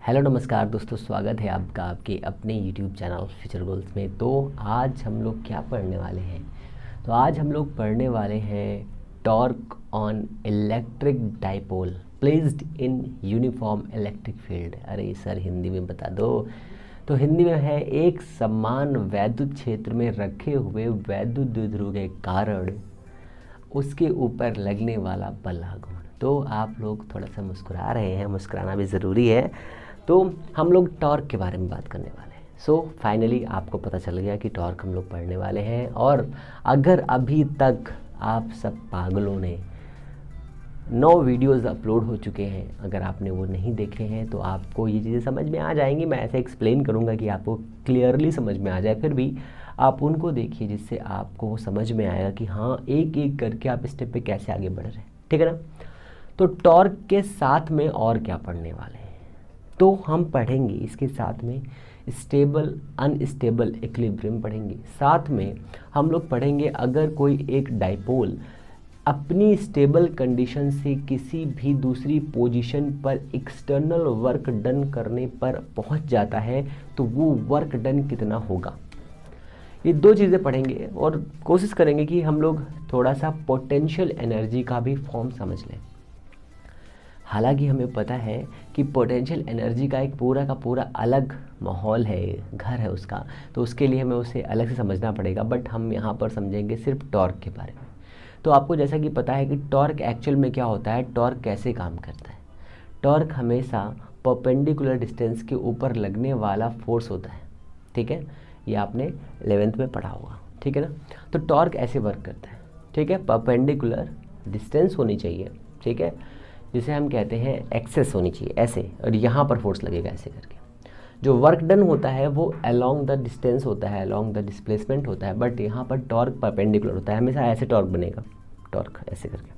Hello नमस्कार दोस्तों, स्वागत है आपका आपके अपने यूट्यूब चैनल फ्यूचर गोल्स में। तो आज हम लोग क्या पढ़ने वाले हैं? तो आज हम लोग पढ़ने वाले हैं torque on electric dipole placed in uniform electric field. अरे सर हिंदी में बता दो। तो हिंदी में है, एक समान वैद्युत क्षेत्र में रखे हुए वैद्युत द्विध्रुव के कारण उसके ऊपर लगने वाला बल आघूर्ण। तो आप लोग थोड़ा सा मुस्कुरा रहे हैं, मुस्कुराना भी ज़रूरी है। तो हम लोग टॉर्क के बारे में बात करने वाले हैं। सो फाइनली आपको पता चल गया कि टॉर्क हम लोग पढ़ने वाले हैं। और अगर अभी तक आप सब पागलों ने 9 वीडियोज़ अपलोड हो चुके हैं, अगर आपने वो नहीं देखे हैं तो आपको ये चीज़ें समझ में आ जाएंगी। मैं ऐसे एक्सप्लेन करूँगा कि आपको क्लियरली समझ में आ जाए। फिर भी आप उनको देखिए जिससे आपको वो समझ में आएगा कि हाँ, एक एक करके आप स्टेप पे कैसे आगे बढ़ रहे हैं। ठीक है ना? तो टॉर्क के साथ में और क्या पढ़ने वाले हैं? तो हम पढ़ेंगे इसके साथ में स्टेबल अनस्टेबल इक्विलिब्रियम पढ़ेंगे। साथ में हम लोग पढ़ेंगे अगर कोई एक डाइपोल अपनी स्टेबल कंडीशन से किसी भी दूसरी पोजीशन पर एक्सटर्नल वर्क डन करने पर पहुंच जाता है तो वो वर्क डन कितना होगा। ये 2 चीज़ें पढ़ेंगे और कोशिश करेंगे कि हम लोग थोड़ा सा पोटेंशियल एनर्जी का भी फॉर्म समझ लें। हालांकि हमें पता है कि पोटेंशियल एनर्जी का एक पूरा का पूरा अलग माहौल है, घर है उसका, तो उसके लिए हमें उसे अलग से समझना पड़ेगा। बट हम यहाँ पर समझेंगे सिर्फ टॉर्क के बारे में। तो आपको जैसा कि पता है कि टॉर्क एक्चुअल में क्या होता है, टॉर्क कैसे काम करता है। टॉर्क हमेशा परपेंडिकुलर डिस्टेंस के ऊपर लगने वाला फोर्स होता है। ठीक है, ये आपने 11th में पढ़ा होगा। ठीक है ना? तो टॉर्क ऐसे वर्क करता है। ठीक है, परपेंडिकुलर डिस्टेंस होनी चाहिए। ठीक है, जिसे हम कहते हैं एक्सेस होनी चाहिए ऐसे, और यहाँ पर फोर्स लगेगा ऐसे करके। जो वर्क डन होता है वो अलोंग द डिस्टेंस होता है, अलोंग द डिस्प्लेसमेंट होता है। बट यहाँ पर टॉर्क परपेंडिकुलर होता है, हमेशा ऐसे टॉर्क बनेगा, टॉर्क ऐसे करके।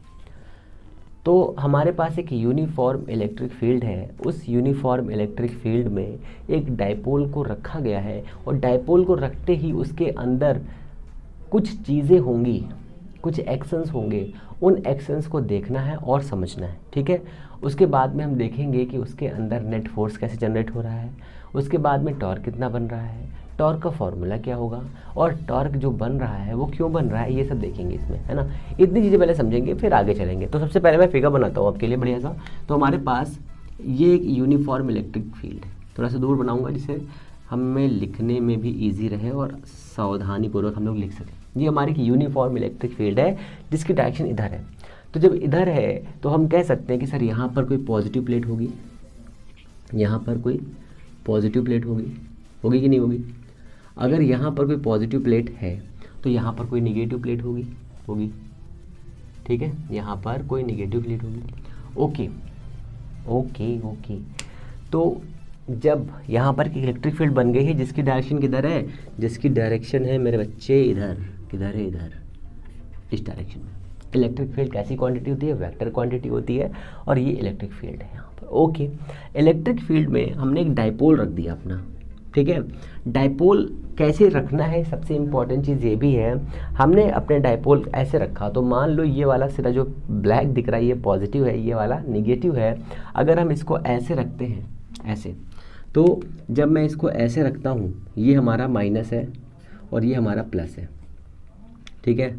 तो हमारे पास एक यूनिफॉर्म इलेक्ट्रिक फील्ड है। उस यूनिफॉर्म इलेक्ट्रिक फील्ड में एक डाइपोल को रखा गया है, और डाइपोल को रखते ही उसके अंदर कुछ चीज़ें होंगी, कुछ एक्शंस होंगे। उन एक्शंस को देखना है और समझना है। ठीक है, उसके बाद में हम देखेंगे कि उसके अंदर नेट फोर्स कैसे जनरेट हो रहा है, उसके बाद में टॉर्क कितना बन रहा है, टॉर्क का फॉर्मूला क्या होगा, और टॉर्क जो बन रहा है वो क्यों बन रहा है, ये सब देखेंगे इसमें, है ना। इतनी चीज़ें पहले समझेंगे फिर आगे चलेंगे। तो सबसे पहले मैं फिगर बनाता हूँ आपके लिए बढ़िया सा। तो हमारे पास ये एक यूनिफॉर्म इलेक्ट्रिक फील्ड है। थोड़ा सा दूर बनाऊँगा जिससे हमें लिखने में भी ईजी रहे और सावधानीपूर्वक हम लोग लिख सकें। ये हमारी यूनिफॉर्म इलेक्ट्रिक फील्ड है जिसकी डायरेक्शन इधर है। तो जब इधर है तो हम कह सकते हैं कि सर यहाँ पर कोई पॉजिटिव प्लेट होगी, यहाँ पर कोई पॉजिटिव प्लेट होगी, होगी कि नहीं होगी। अगर यहाँ पर कोई पॉजिटिव प्लेट है तो यहाँ पर कोई निगेटिव प्लेट होगी, होगी। ठीक है, यहाँ पर कोई निगेटिव प्लेट होगी। Okay okay okay. तो जब यहाँ पर की इलेक्ट्रिक फील्ड बन गई है जिसकी डायरेक्शन किधर है, जिसकी डायरेक्शन है मेरे बच्चे इधर, किधर है, इधर, इस डायरेक्शन में। इलेक्ट्रिक फील्ड कैसी क्वांटिटी होती है, वेक्टर क्वांटिटी होती है, और ये इलेक्ट्रिक फील्ड है यहाँ पर। ओके, इलेक्ट्रिक फील्ड में हमने एक डाइपोल रख दिया अपना। ठीक है, डाइपोल कैसे रखना है, सबसे इम्पॉर्टेंट चीज़ ये भी है। हमने अपने डाइपोल ऐसे रखा, तो मान लो ये वाला सिरा जो ब्लैक दिख रहा है ये पॉजिटिव है, ये वाला निगेटिव है। अगर हम इसको ऐसे रखते हैं, ऐसे, तो जब मैं इसको ऐसे रखता हूँ ये हमारा माइनस है और ये हमारा प्लस है। ठीक है,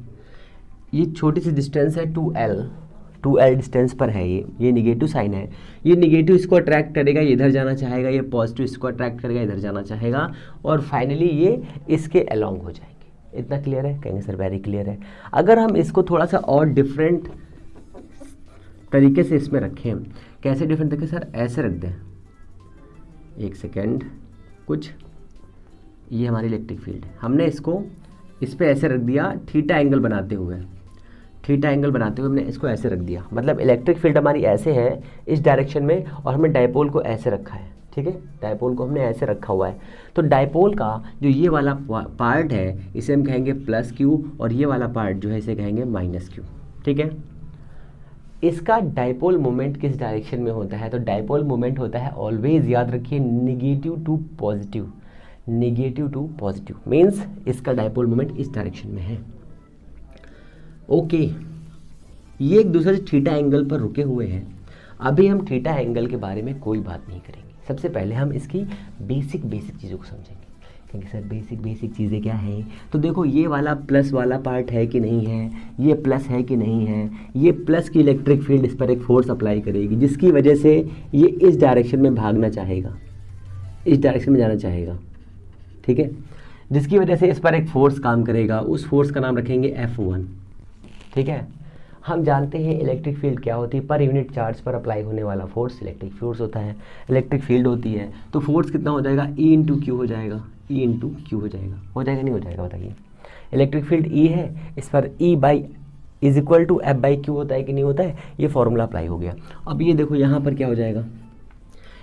ये छोटी सी डिस्टेंस है 2L डिस्टेंस पर है। ये निगेटिव साइन है। ये निगेटिव इसको अट्रैक्ट करेगा, ये इधर जाना चाहेगा, ये पॉजिटिव इसको अट्रैक्ट करेगा, इधर जाना चाहेगा, और फाइनली ये इसके अलोंग हो जाएंगे। इतना क्लियर है? कहेंगे सर वेरी क्लियर है। अगर हम इसको थोड़ा सा और डिफरेंट तरीके से इसमें रखें, कैसे डिफरेंट तरीके सर, ऐसे रख दें, एक सेकेंड, कुछ ये हमारी इलेक्ट्रिक फील्ड है, हमने इसको इस पर ऐसे रख दिया, थीटा एंगल बनाते हुए, थीटा एंगल बनाते हुए हमने इसको ऐसे रख दिया। मतलब इलेक्ट्रिक फील्ड हमारी ऐसे है इस डायरेक्शन में, और हमने डाइपोल को ऐसे रखा है। ठीक है, डाइपोल को हमने ऐसे रखा हुआ है। तो डाइपोल का जो ये वाला पार्ट है इसे हम कहेंगे प्लस क्यू, और ये वाला पार्ट जो है इसे कहेंगे माइनस क्यू। ठीक है, इसका डाइपोल मोमेंट किस डायरेक्शन में होता है, तो डाइपोल मोमेंट होता है, ऑलवेज याद रखिए, negative to positive. Negative to positive means इसका डाइपोल मोमेंट इस डायरेक्शन में है। ओके, ये एक दूसरे से थीटा एंगल पर रुके हुए हैं। अभी हम थीटा एंगल के बारे में कोई बात नहीं करेंगे, सबसे पहले हम इसकी बेसिक चीज़ों को समझेंगे। कहेंगे सर बेसिक चीज़ें क्या हैं? तो देखो ये वाला प्लस वाला पार्ट है कि नहीं है, ये प्लस है कि नहीं है, ये प्लस की इलेक्ट्रिक फील्ड इस पर एक फोर्स अप्लाई करेगी जिसकी वजह से ये इस डायरेक्शन में भागना चाहेगा, इस डायरेक्शन में जाना चाहेगा, ठीक है, जिसकी वजह से इस पर एक फोर्स काम करेगा, उस फोर्स का नाम रखेंगे F1, ठीक है। हम जानते हैं इलेक्ट्रिक फील्ड क्या होती है, पर यूनिट चार्ज पर अप्लाई होने वाला फोर्स इलेक्ट्रिक फोर्स होता है, इलेक्ट्रिक फील्ड होती है। तो फोर्स कितना हो जाएगा, E इंटू क्यू हो जाएगा, E इंटू क्यू हो जाएगा नहीं हो जाएगा बताइए। इलेक्ट्रिक फील्ड E है, इस पर E by is equal to F by Q होता है कि नहीं होता है, ये फॉर्मूला अप्लाई हो गया। अब ये देखो यहाँ पर क्या हो जाएगा,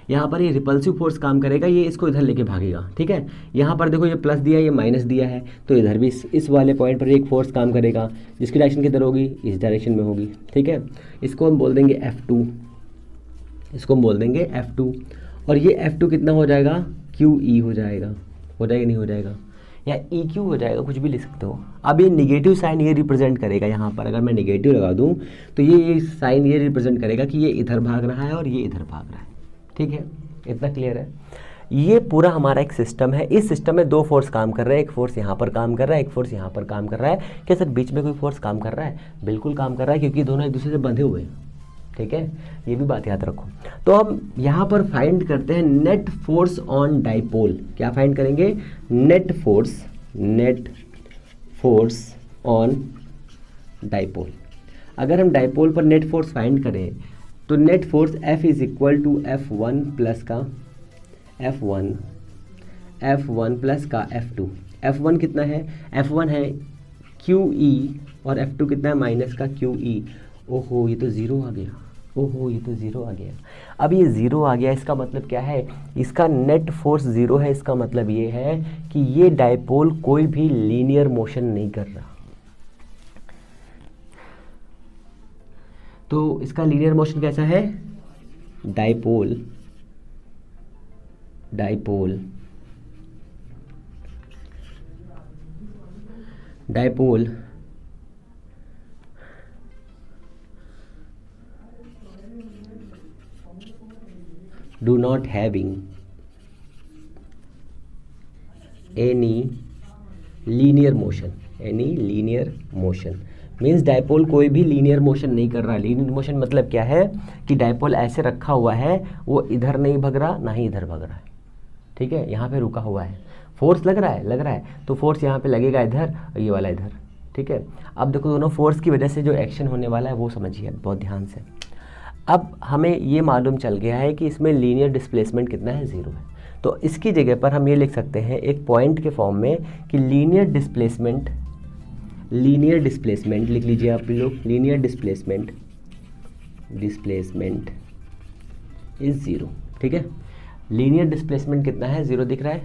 यहाँ पर ये रिपल्सिव फोर्स काम करेगा, ये इसको इधर लेके भागेगा, ठीक है। यहाँ पर देखो ये प्लस दिया है, ये माइनस दिया है, तो इधर भी इस वाले पॉइंट पर एक फोर्स काम करेगा जिसकी डायरेक्शन किधर होगी, इस डायरेक्शन में होगी, ठीक है। इसको हम बोल देंगे F2, इसको हम बोल देंगे F2, और ये F2 कितना हो जाएगा, QE हो जाएगा नहीं हो जाएगा, या EQ हो जाएगा, कुछ भी लिख सकते हो। अब ये निगेटिव साइन ये रिप्रेजेंट करेगा, यहाँ पर अगर मैं निगेटिव लगा दूँ तो ये साइन ये रिप्रेजेंट करेगा कि ये इधर भाग रहा है और ये इधर भाग रहा है, ठीक है। इतना क्लियर है? ये पूरा हमारा एक सिस्टम है, इस सिस्टम में दो फोर्स काम कर रहे हैं, एक फोर्स यहाँ पर काम कर रहा है, एक फोर्स यहाँ पर काम कर रहा है। क्या सर बीच में कोई फोर्स काम कर रहा है? बिल्कुल काम कर रहा है, क्योंकि दोनों एक दूसरे से बंधे हुए हैं, ठीक है, ये भी बात याद रखो। तो हम यहाँ पर फाइंड करते हैं नेट फोर्स ऑन डाइपोल। क्या फाइंड करेंगे, नेट फोर्स ऑन डाइपोल। अगर हम डाइपोल पर नेट फोर्स फाइंड करें तो net force F is equal to F1 plus का F1 प्लस का F2। F1 कितना है, F1 है QE और F2 कितना है, माइनस का QE। ओहो ये तो ज़ीरो आ गया, अब ये ज़ीरो आ गया, इसका मतलब क्या है, इसका नेट फोर्स ज़ीरो है। इसका मतलब ये है कि ये डाइपोल कोई भी लीनियर मोशन नहीं कर रहा। तो इसका लीनियर मोशन कैसा है, dipole do not having any linear motion means dipole कोई भी लीनियर मोशन नहीं कर रहा। लीनियर मोशन मतलब क्या है कि डाइपोल ऐसे रखा हुआ है, वो इधर नहीं भग रहा ना ही इधर भग रहा है, ठीक है, यहाँ पे रुका हुआ है। फोर्स लग रहा है तो फोर्स यहाँ पे लगेगा इधर और ये वाला इधर, ठीक है। अब देखो दोनों फोर्स की वजह से जो एक्शन होने वाला है वो समझिए बहुत ध्यान से। अब हमें ये मालूम चल गया है कि इसमें लीनियर डिस्प्लेसमेंट कितना है, 0 है। तो इसकी जगह पर हम ये लिख सकते हैं एक पॉइंट के फॉर्म में कि लीनियर डिस्प्लेसमेंट लिख लीजिए आप लोग, लीनियर डिस्प्लेसमेंट इज 0, ठीक है। लीनियर डिस्प्लेसमेंट कितना है, 0 दिख रहा है,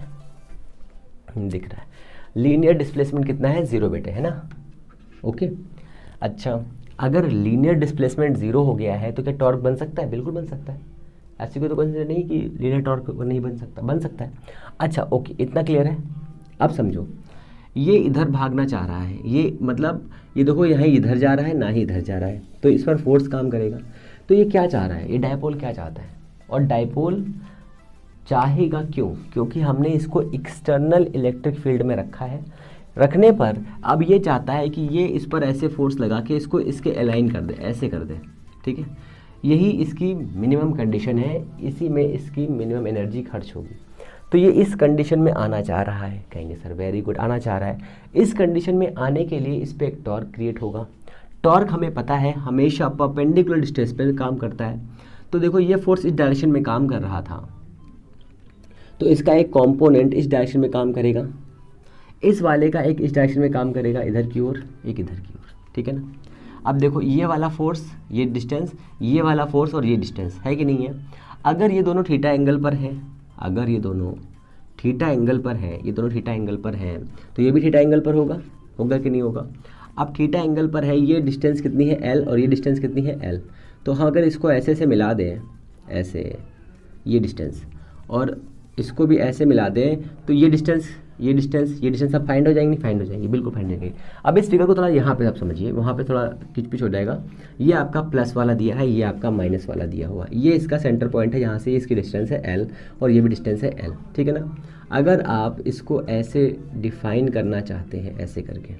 लीनियर डिस्प्लेसमेंट कितना है, 0 बेटे, है ना, ओके। अच्छा, अगर लीनियर डिस्प्लेसमेंट 0 हो गया है तो क्या टॉर्क बन सकता है? बिल्कुल बन सकता है, ऐसी कोई तो कंसीडर नहीं कि लीनियर टॉर्क नहीं बन सकता है। अच्छा ओके, इतना क्लियर है। अब समझो, ये इधर भागना चाह रहा है, ये मतलब ये देखो यहाँ इधर जा रहा है ना ही इधर जा रहा है, तो इस पर फोर्स काम करेगा। तो ये क्या चाह रहा है, ये डाइपोल क्या चाहता है, और डाइपोल चाहेगा क्यों, क्योंकि हमने इसको एक्सटर्नल इलेक्ट्रिक फील्ड में रखा है। रखने पर अब ये चाहता है कि ये इस पर ऐसे फोर्स लगा के इसको इसके अलाइन कर दे, ऐसे कर दे, ठीक है। यही इसकी मिनिमम कंडीशन है, इसी में इसकी मिनिमम एनर्जी खर्च होगी। तो ये इस कंडीशन में आना चाह रहा है, कहेंगे सर वेरी गुड, आना चाह रहा है। इस कंडीशन में आने के लिए इस पर एक टॉर्क क्रिएट होगा। टॉर्क हमें पता है हमेशा परपेंडिकुलर डिस्टेंस पर काम करता है। तो देखो ये फोर्स इस डायरेक्शन में काम कर रहा था, तो इसका एक कंपोनेंट इस डायरेक्शन में काम करेगा, इस वाले का एक इस डायरेक्शन में काम करेगा, इधर की ओर, एक इधर की ओर, ठीक है ना। अब देखो ये वाला फोर्स, ये डिस्टेंस, ये वाला फोर्स और ये डिस्टेंस है कि नहीं है। अगर ये दोनों थीटा एंगल पर है, अगर ये दोनों थीटा एंगल पर है, ये दोनों थीटा एंगल पर हैं, तो ये भी थीटा एंगल पर होगा कि नहीं होगा। अब थीटा एंगल पर है, ये डिस्टेंस कितनी है L और ये डिस्टेंस कितनी है L। तो हाँ, अगर इसको ऐसे से मिला दें, ऐसे ये डिस्टेंस, और इसको भी ऐसे मिला दें, तो ये डिस्टेंस ये डिस्टेंस सब फाइंड हो जाएंगे, फाइंड हो जाएंगे, बिल्कुल फाइंड हो जाएंगे। अब इस फिगर को थोड़ा यहाँ पे आप समझिए, वहाँ पे थोड़ा किचपिच हो जाएगा। ये आपका प्लस वाला दिया है, ये आपका माइनस वाला दिया हुआ है, ये इसका सेंटर पॉइंट है, यहाँ से इसकी डिस्टेंस है l और ये भी डिस्टेंस है l, ठीक है ना। अगर आप इसको ऐसे डिफाइन करना चाहते हैं, ऐसे करके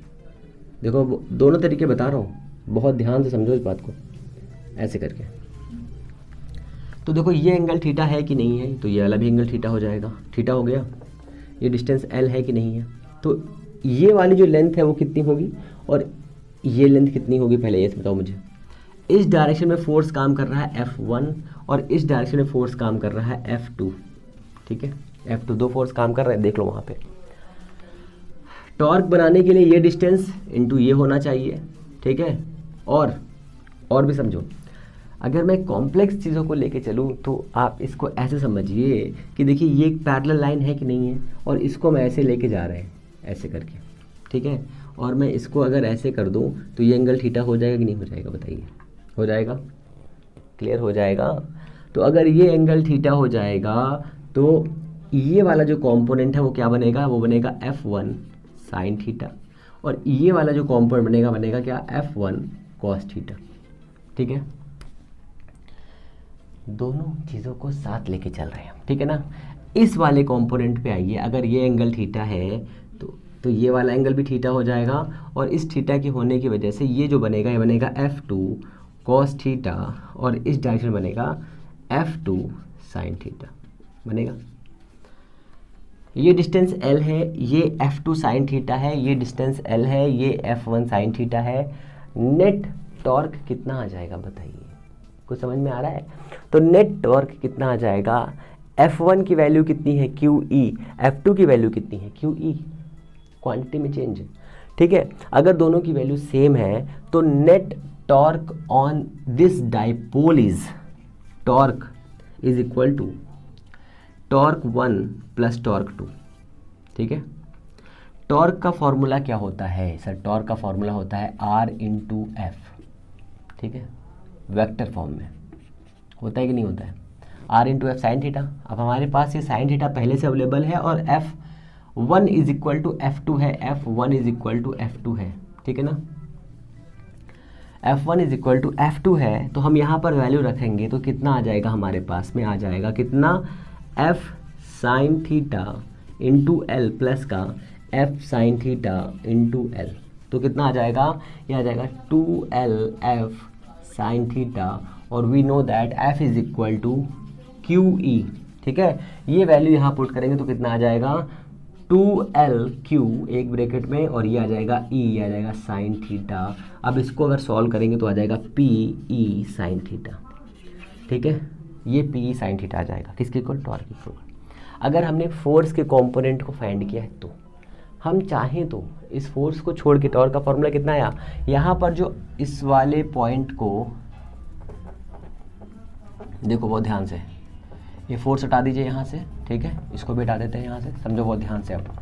देखो, दोनों तरीके बता रहा हूँ, बहुत ध्यान से समझो इस बात को, ऐसे करके तो देखो ये एंगल थीटा है कि नहीं है, तो ये वाला भी एंगल थीटा हो जाएगा, थीटा हो गया। ये डिस्टेंस l है कि नहीं है, तो ये वाली जो लेंथ है वो कितनी होगी और ये लेंथ कितनी होगी, पहले ये बताओ मुझे। इस डायरेक्शन में फोर्स काम कर रहा है F1 और इस डायरेक्शन में फोर्स काम कर रहा है F2, ठीक है, F2 दो फोर्स काम कर रहे हैं, देख लो वहाँ पे। टॉर्क बनाने के लिए ये डिस्टेंस इंटू ये होना चाहिए, ठीक है। और भी समझो, अगर मैं कॉम्प्लेक्स चीज़ों को लेके चलूँ तो आप इसको ऐसे समझिए कि देखिए ये एक पैरेलल लाइन है कि नहीं है, और इसको मैं ऐसे लेके जा रहे हैं, ऐसे करके, ठीक है। और मैं इसको अगर ऐसे कर दूँ तो ये एंगल थीटा हो जाएगा कि नहीं हो जाएगा, बताइए। हो जाएगा, क्लियर हो जाएगा। तो अगर ये एंगल थीटा हो जाएगा तो ये वाला जो कॉम्पोनेंट है वो क्या बनेगा, वो बनेगा F1 साइन थीटा, और ये वाला जो कॉम्पोनेंट बनेगा क्या, F1 कॉस थीटा, ठीक है। दोनों चीज़ों को साथ लेके चल रहे हैं, ठीक है ना। इस वाले कंपोनेंट पे आइए, अगर ये एंगल थीटा है तो ये वाला एंगल भी थीटा हो जाएगा, और इस थीटा के होने की वजह से ये जो बनेगा, ये बनेगा F2 कॉस थीटा, और इस डायरेक्शन बनेगा F2 साइन थीटा बनेगा। ये डिस्टेंस L है, ये F2 साइन थीटा है, ये डिस्टेंस L है, ये F1 साइन थीटा है। नेट टॉर्क कितना आ जाएगा बताइए, कुछ समझ में आ रहा है। तो नेट टॉर्क कितना आ जाएगा, F1 की वैल्यू कितनी है QE, F2 की वैल्यू कितनी है QE, क्वांटिटी में चेंज है, ठीक है। अगर दोनों की वैल्यू सेम है तो net torque on this dipole is torque is equal to torque 1 plus torque 2, ठीक है। टॉर्क का फॉर्मूला क्या होता है सर, टॉर्क का फॉर्मूला होता है R इंटू एफ, ठीक है, वेक्टर फॉर्म में होता है कि नहीं होता है, R into F sine theta. अब हमारे पास ये साइन थीटा पहले से अवेलेबल है, और F1 is equal to F2 है, F1 is equal to F2 है, ठीक है ना। F1 is equal to F2 है, तो हम यहाँ पर वैल्यू रखेंगे तो कितना आ जाएगा, हमारे पास में आ जाएगा कितना, F sine theta into L plus का F sine theta into L, तो कितना आ जाएगा, ये आ जाएगा 2LF साइन थीटा, और we know that F is equal to QE, ठीक है। ये वैल्यू यहाँ पुट करेंगे तो कितना आ जाएगा, 2LQ एक ब्रैकेट में, और ये आ जाएगा E, ये आ जाएगा साइन थीटा। अब इसको अगर सॉल्व करेंगे तो आ जाएगा PE साइन थीटा, ठीक है। ये PE साइन थीटा आ जाएगा, किसके इक्वल, टॉर्क इक्वल। अगर हमने फोर्स के कंपोनेंट को फाइंड किया है तो हम चाहें तो इस फोर्स को छोड़ के, टॉर्क का फॉर्मूला कितना आया, यहाँ पर जो इस वाले पॉइंट को देखो बहुत ध्यान से, ये फोर्स हटा दीजिए यहाँ से, ठीक है, इसको भी हटा देते हैं यहाँ से, समझो बहुत ध्यान से। अब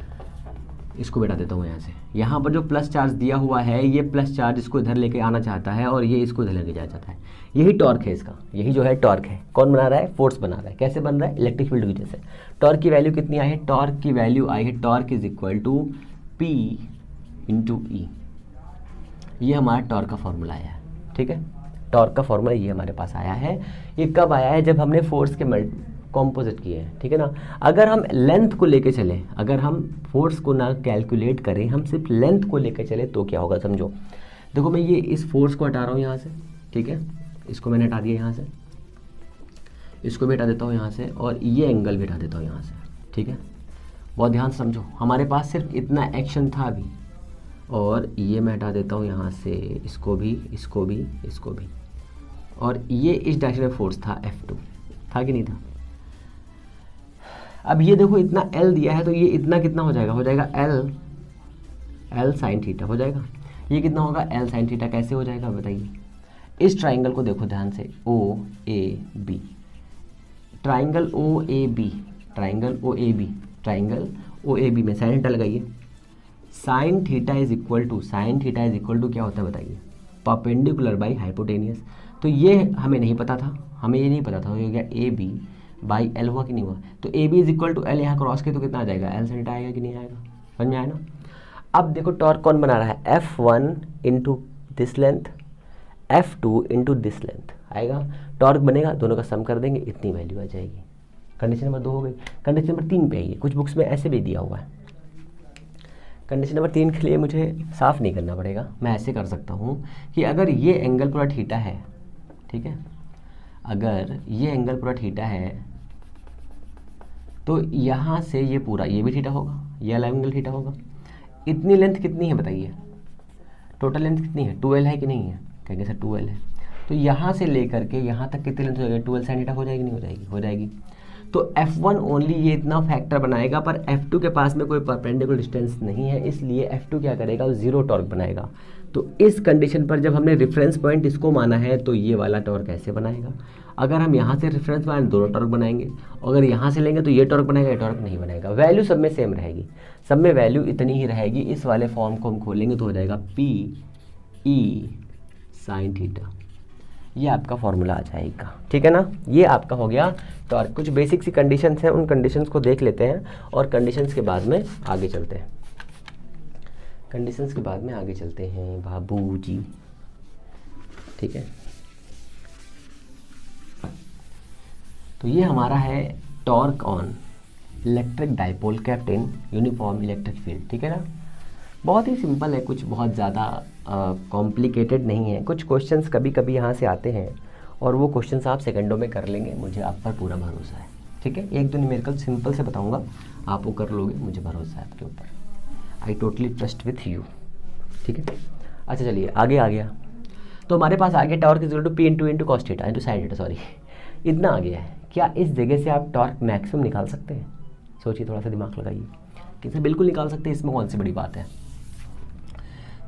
इसको भी हटा देता हूँ यहाँ से। यहाँ पर जो प्लस चार्ज दिया हुआ है, ये प्लस चार्ज इसको इधर लेके आना चाहता है, और ये इसको इधर लेके जाना चाहता है। यही टॉर्क है इसका, यही जो है टॉर्क है। कौन बना रहा है, फोर्स बना रहा है। कैसे बन रहा है, इलेक्ट्रिक फील्ड की वजह से। टॉर्क की वैल्यू कितनी आई है, टॉर्क की वैल्यू आई है, torque is equal to P into E। ये हमारा टॉर्क का फॉर्मूला आया है, ठीक है। टॉर्क का फॉर्मूला ये हमारे पास आया है। ये कब आया है, जब हमने फोर्स के कॉम्पोजिट किए हैं, ठीक है ना। अगर हम लेंथ को लेके चले, अगर हम फोर्स को ना कैलकुलेट करें, हम सिर्फ लेंथ को लेके चले तो क्या होगा, समझो। देखो मैं ये इस फोर्स को हटा रहा हूँ यहाँ से, ठीक है, इसको मैंने हटा दिया यहाँ से, इसको भी हटा देता हूँ यहाँ से, और ये एंगल भी हटा देता हूँ यहाँ से, ठीक है। बहुत ध्यान से समझो, हमारे पास सिर्फ इतना एक्शन था अभी, और ये मैं हटा देता हूँ यहाँ से, इसको भी, इसको भी, इसको भी, और ये इस डायरेक्शन में फोर्स था F2, था कि नहीं था। अब ये देखो इतना L दिया है, तो ये इतना कितना हो जाएगा, हो जाएगा L साइन थीटा हो जाएगा। ये कितना होगा, L साइन थीटा। कैसे हो जाएगा बताइए। इस ट्राइंगल को देखो ध्यान से, OAB, triangle OAB, triangle OAB, triangle OAB में साइन थीटा लगाइए। Sine theta is equal to, sine theta is equal to क्या होता है बताइए, परपेंडिकुलर बाई हाइपोटेनियस। तो ये हमें नहीं पता था, हमें ये नहीं पता था, हो गया AB बाई एल हुआ कि नहीं हुआ। तो A B is equal to L, यहाँ क्रॉस के तो कितना आ जाएगा, एल sin थीटा आएगा कि नहीं आएगा, समझ में आया ना। अब देखो टॉर्क कौन बना रहा है, F1 into this length, F2 into this length आएगा, टॉर्क बनेगा, दोनों का सम कर देंगे, इतनी वैल्यू आ जाएगी। कंडीशन नंबर 2 हो गई। कंडीशन नंबर 3 पे आइए, कुछ बुक्स में ऐसे भी दिया हुआ है। कंडीशन नंबर 3 के लिए मुझे साफ नहीं करना पड़ेगा, मैं ऐसे कर सकता हूँ कि अगर ये एंगल पूरा थीटा है, ठीक है, अगर ये एंगल पूरा थीटा है तो यहाँ से ये पूरा, ये भी थीटा होगा, ये वाला एंगल थीटा होगा। इतनी लेंथ कितनी है बताइए, टोटल लेंथ कितनी है, 2l है कि नहीं है, कहेंगे सर 2l है, तो यहाँ से लेकर के यहाँ तक कितनी लेंथ हो जाएगी, 12 sin थीटा हो जाएगी नहीं हो जाएगी, हो जाएगी। तो F1 ओनली ये इतना फैक्टर बनाएगा, पर F2 के पास में कोई परपेंडिकुलर डिस्टेंस नहीं है, इसलिए F2 क्या करेगा, जीरो टॉर्क बनाएगा। तो इस कंडीशन पर जब हमने रेफरेंस पॉइंट इसको माना है तो ये वाला टॉर्क ऐसे बनाएगा। अगर हम यहाँ से रेफरेंस माने दोनों टॉर्क बनाएंगे, अगर यहाँ से लेंगे तो ये टॉर्क बनाएगा, ये टॉर्क नहीं बनाएगा। वैल्यू सब में सेम रहेगी, सब में वैल्यू इतनी ही रहेगी। इस वाले फॉर्म को हम खोलेंगे तो हो जाएगा पी ई साइन थीटा, ये आपका फॉर्मूला आ जाएगा, ठीक है ना। ये आपका हो गया टॉर्क। कुछ बेसिक सी कंडीशंस हैं, उन कंडीशंस को देख लेते हैं और कंडीशंस के बाद में आगे चलते हैं, कंडीशंस के बाद में आगे चलते हैं बाबू जी, ठीक है। तो ये हमारा है torque on electric dipole kept in uniform electric field, ठीक है ना। बहुत ही सिंपल है, कुछ बहुत ज़्यादा कॉम्प्लिकेटेड नहीं है। कुछ क्वेश्चंस कभी कभी यहाँ से आते हैं और वो क्वेश्चंस आप सेकंडों में कर लेंगे, मुझे आप पर पूरा भरोसा है, ठीक है। एक दो न्यूमेरिकल सिंपल से बताऊँगा, आप वो कर लोगे, मुझे भरोसा है आपके ऊपर, I totally trust with you, ठीक है। अच्छा चलिए आगे आ गया, तो हमारे पास आ गया torque is equal to P into cos theta into sine theta, sorry इतना आ गया है। क्या इस जगह से आप टॉर्क मैक्सिमम निकाल सकते हैं, सोचिए, थोड़ा सा दिमाग लगाइए, किसे बिल्कुल निकाल सकते हैं, इसमें कौन सी बड़ी बात है।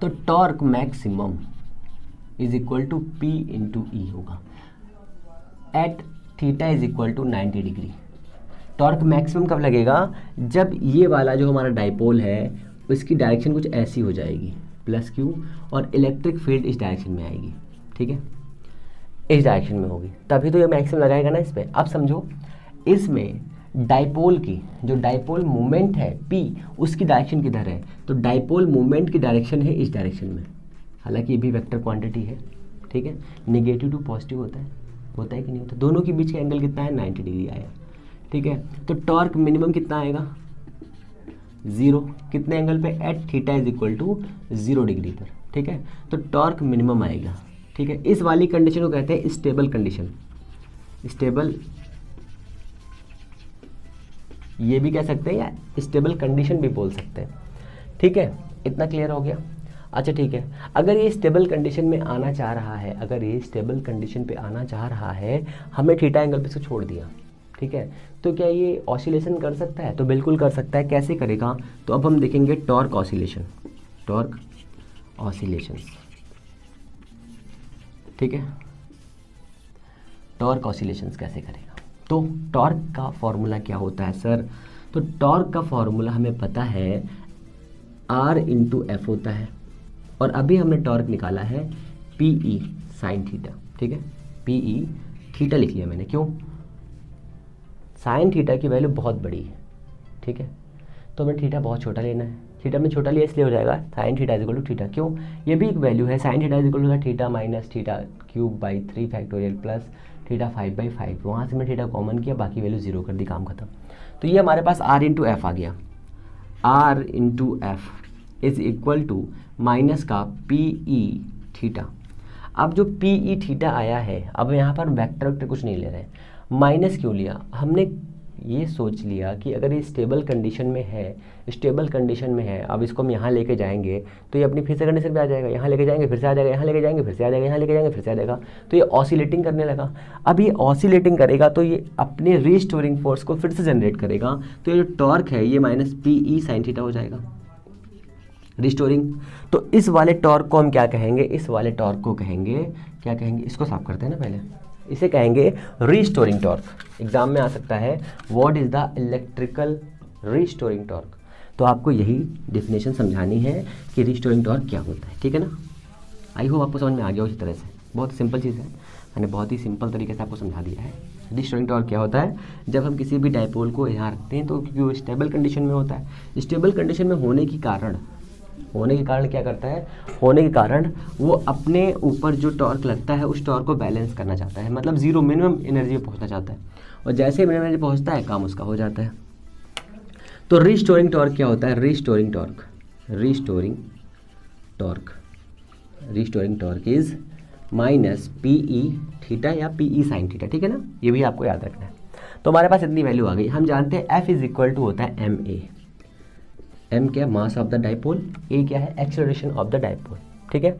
तो torque maximum is equal to P into E होगा at theta is equal to 90 degree. Torque maximum कब लगेगा, जब ये वाला जो हमारा डाइपोल है उसकी डायरेक्शन कुछ ऐसी हो जाएगी, प्लस क्यू, और इलेक्ट्रिक फील्ड इस डायरेक्शन में आएगी, ठीक है, इस डायरेक्शन में होगी, तभी तो ये मैक्सिमम लगाएगा ना इस पर। अब समझो इसमें डाइपोल की जो डाइपोल मोमेंट है P, उसकी डायरेक्शन किधर है, तो डाइपोल मोमेंट की डायरेक्शन है इस डायरेक्शन में, हालांकि ये भी वेक्टर क्वांटिटी है, ठीक है। नेगेटिव टू पॉजिटिव होता है कि नहीं होता, दोनों के बीच का एंगल कितना है, 90 डिग्री आया, ठीक है। तो टॉर्क मिनिमम कितना आएगा, 0, कितने एंगल पे, at theta is equal to 0 degree पर, ठीक है। तो टॉर्क मिनिमम आएगा, ठीक है। इस वाली कंडीशन को कहते हैं स्टेबल कंडीशन, स्टेबल ये भी कह सकते हैं या स्टेबल कंडीशन भी बोल सकते हैं, ठीक है। इतना क्लियर हो गया। अच्छा ठीक है, अगर ये स्टेबल कंडीशन में आना चाह रहा है, अगर ये स्टेबल कंडीशन पे आना चाह रहा है, हमें थीटा एंगल पे इसको छोड़ दिया, ठीक है, तो क्या ये ऑसिलेशन कर सकता है, तो बिल्कुल कर सकता है। कैसे करेगा, तो अब हम देखेंगे टॉर्क ऑसिलेशन, टॉर्क ऑसिलेशन, ठीक है, टॉर्क ऑसिलेशंस कैसे करेगा। तो टॉर्क का फॉर्मूला क्या होता है सर, तो टॉर्क का फॉर्मूला हमें पता है R इंटू एफ होता है, और अभी हमने टॉर्क निकाला है पी ई साइन थीटा, ठीक है, पी ई थीटा लिख लिया मैंने, क्यों, साइन थीटा की वैल्यू बहुत बड़ी है, ठीक है, तो हमें थीटा बहुत छोटा लेना है, थीटा में छोटा लिया इसलिए हो जाएगा sine theta is equal to theta, क्यों, ये भी एक वैल्यू है, sine theta is equal to theta minus theta cube by 3 factorial plus theta 5/5, वहाँ से मैंने थीटा कॉमन किया, बाकी वैल्यू 0 कर दी, काम खत्म। तो ये हमारे पास R इंटू एफ आ गया, R into F is equal to minus का पी ई थीटा। अब जो पी ई थीटा आया है, अब यहाँ पर वेक्टर कुछ नहीं ले रहे हैं, माइनस क्यों लिया, हमने ये सोच लिया कि अगर ये स्टेबल कंडीशन में है, स्टेबल कंडीशन में है, अब इसको हम यहाँ लेके जाएंगे तो ये अपनी फिर से कंडीशन पे आ जाएगा, यहाँ लेके जाएंगे फिर से आ जाएगा, यहाँ लेके जाएंगे फिर से आ जाएगा, यहाँ लेके जाएंगे फिर से आ जाएगा, तो ये ऑसिलेटिंग करने लगा। अब ये ऑसिलेटिंग करेगा तो ये अपने रीस्टोरिंग फोर्स को फिर से जनरेट करेगा, तो ये जो टॉर्क है ये minus P E sine theta हो जाएगा, रिस्टोरिंग। तो इस वाले टॉर्क को हम क्या कहेंगे, इस वाले टॉर्क को कहेंगे, क्या कहेंगे, इसको साफ करते हैं ना पहले, इसे कहेंगे रीस्टोरिंग टॉर्क। एग्जाम में आ सकता है what is the electrical restoring torque, तो आपको यही डेफिनेशन समझानी है कि रीस्टोरिंग टॉर्क क्या होता है, ठीक है ना। आई होप आपको समझ में आ गया उसी तरह से, बहुत सिंपल चीज़ है, मैंने बहुत ही सिंपल तरीके से आपको समझा दिया है। रीस्टोरिंग टॉर्क क्या होता है, जब हम किसी भी डाइपोल को यहाँ रखते हैं तो क्योंकि वो स्टेबल कंडीशन में होता है, स्टेबल कंडीशन में होने के कारण क्या करता है, होने के कारण वो अपने ऊपर जो टॉर्क लगता है उस टॉर्क को बैलेंस करना चाहता है, मतलब जीरो मिनिमम एनर्जी पे पहुँचना चाहता है, और जैसे मिनिमम एनर्जी पहुँचता है काम उसका हो जाता है। तो रीस्टोरिंग टॉर्क क्या होता है, restoring torque is minus P E theta या पी ई साइन थीटा, ठीक है ना, ये भी आपको याद रखना है। तो हमारे पास इतनी वैल्यू आ गई। हम जानते हैं एफ इज इक्वल टू होता है एम ए, एम क्या है मास ऑफ द डाइपोल, ए क्या है एक्सेलरेशन ऑफ द डाइपोल, ठीक है।